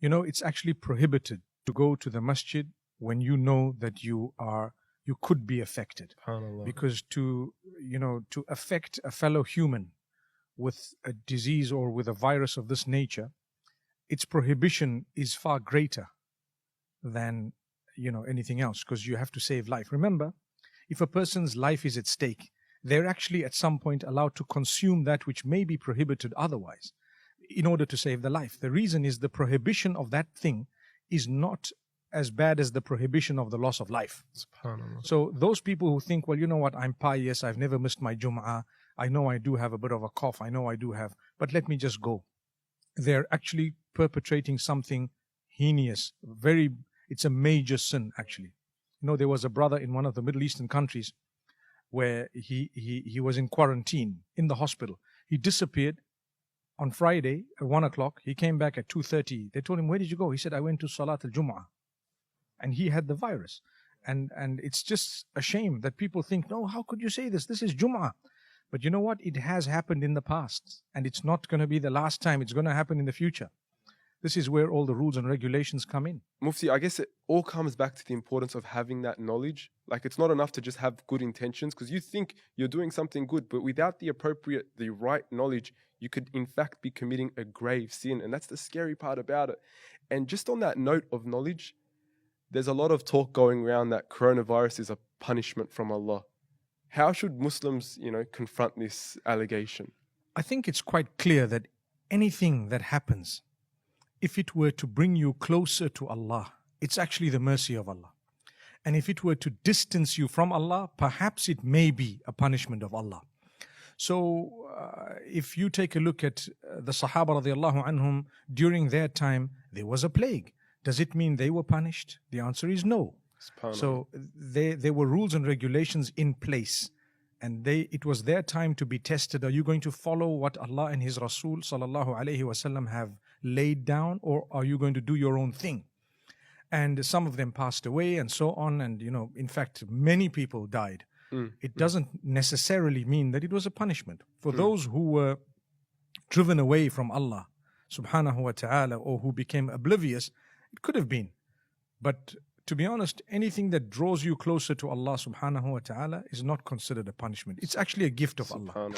You know, it's actually prohibited to go to the masjid when you know that you could be affected. SubhanAllah. Because to affect a fellow human with a disease or with a virus of this nature, its prohibition is far greater than anything else, because you have to save life. Remember, if a person's life is at stake, they're actually at some point allowed to consume that which may be prohibited otherwise in order to save the life. The reason is the prohibition of that thing is not as bad as the prohibition of the loss of life. SubhanAllah. So those people who think, well, you know what, I'm pious, I've never missed my Jum'ah, I know I do have a bit of a cough, I know I do have, but let me just go. They're actually perpetrating something heinous. It's a major sin, actually. There was a brother in one of the Middle Eastern countries where he was in quarantine in the hospital. He disappeared on Friday at 1 o'clock. He came back at 2:30. They told him, where did you go? He said, I went to Salat al-Jum'ah. And he had the virus. And it's just a shame that people think, no, how could you say this? This is Jum'ah. But you know what? It has happened in the past. And it's not going to be the last time. It's going to happen in the future. This is where all the rules and regulations come in. Mufti, I guess it all comes back to the importance of having that knowledge. Like, it's not enough to just have good intentions, because you think you're doing something good, but without the right knowledge, you could in fact be committing a grave sin. And that's the scary part about it. And just on that note of knowledge, there's a lot of talk going around that coronavirus is a punishment from Allah. How should Muslims, confront this allegation? I think it's quite clear that anything that happens, if it were to bring you closer to Allah, it's actually the mercy of Allah. And if it were to distance you from Allah, perhaps it may be a punishment of Allah. So if you take a look at the Sahaba radiallahu anhum, during their time, there was a plague. Does it mean they were punished? The answer is no. So there were rules and regulations in place, and it was their time to be tested. Are you going to follow what Allah and His Rasul sallallahu alaihi wasallam have laid down, or are you going to do your own thing? And some of them passed away and so on, and in fact many people died. It doesn't necessarily mean that it was a punishment. For those who were driven away from Allah subhanahu wa ta'ala, or who became oblivious, it could have been. But to be honest, anything that draws you closer to Allah subhanahu wa ta'ala is not considered a punishment. It's actually a gift of Allah.